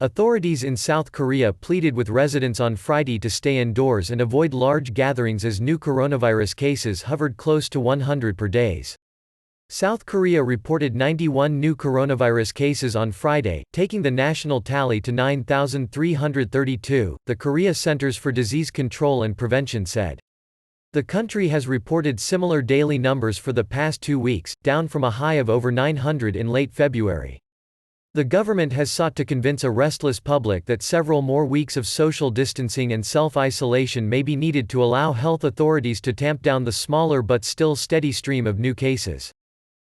Authorities in South Korea pleaded with residents on Friday to stay indoors and avoid large gatherings as new coronavirus cases hovered close to 100 per day. South Korea reported 91 new coronavirus cases on Friday, taking the national tally to 9,332, the Korea Centers for Disease Control and Prevention said. The country has reported similar daily numbers for the past 2 weeks, down from a high of over 900 in late February. The government has sought to convince a restless public that several more weeks of social distancing and self-isolation may be needed to allow health authorities to tamp down the smaller but still steady stream of new cases.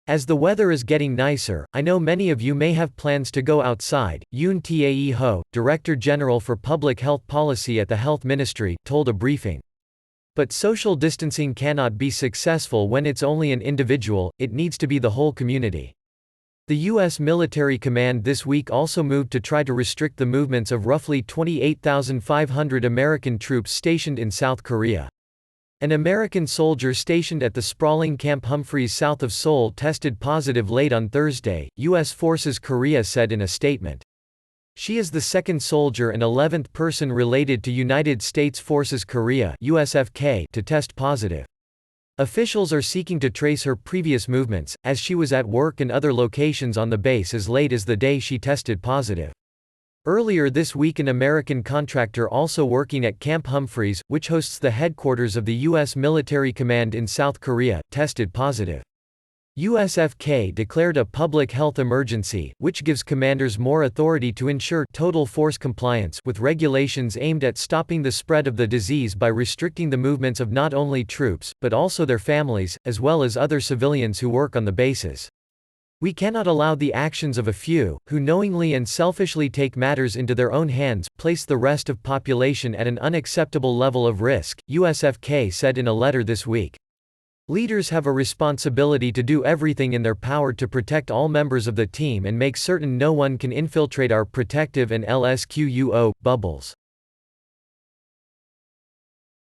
As the weather is getting nicer, I know many of you may have plans to go outside, Yoon Tae-ho, Director General for Public Health Policy at the Health Ministry, told a briefing. But social distancing cannot be successful when it's only an individual, it needs to be the whole community. The U.S. military command this week also moved to try to restrict the movements of roughly 28,500 American troops stationed in South Korea. An American soldier stationed at the sprawling Camp Humphreys south of Seoul tested positive late on Thursday, U.S. Forces Korea said in a statement. She is the second soldier and 11th person related to United States Forces Korea (USFK) to test positive. Officials are seeking to trace her previous movements, as she was at work and other locations on the base as late as the day she tested positive. Earlier this week, an American contractor also working at Camp Humphreys, which hosts the headquarters of the U.S. military command in South Korea, tested positive. USFK declared a public health emergency, which gives commanders more authority to ensure total force compliance with regulations aimed at stopping the spread of the disease by restricting the movements of not only troops, but also their families, as well as other civilians who work on the bases. We cannot allow the actions of a few, who knowingly and selfishly take matters into their own hands, place the rest of population at an unacceptable level of risk, USFK said in a letter this week. Leaders have a responsibility to do everything in their power to protect all members of the team and make certain no one can infiltrate our protective and LSQUO bubbles.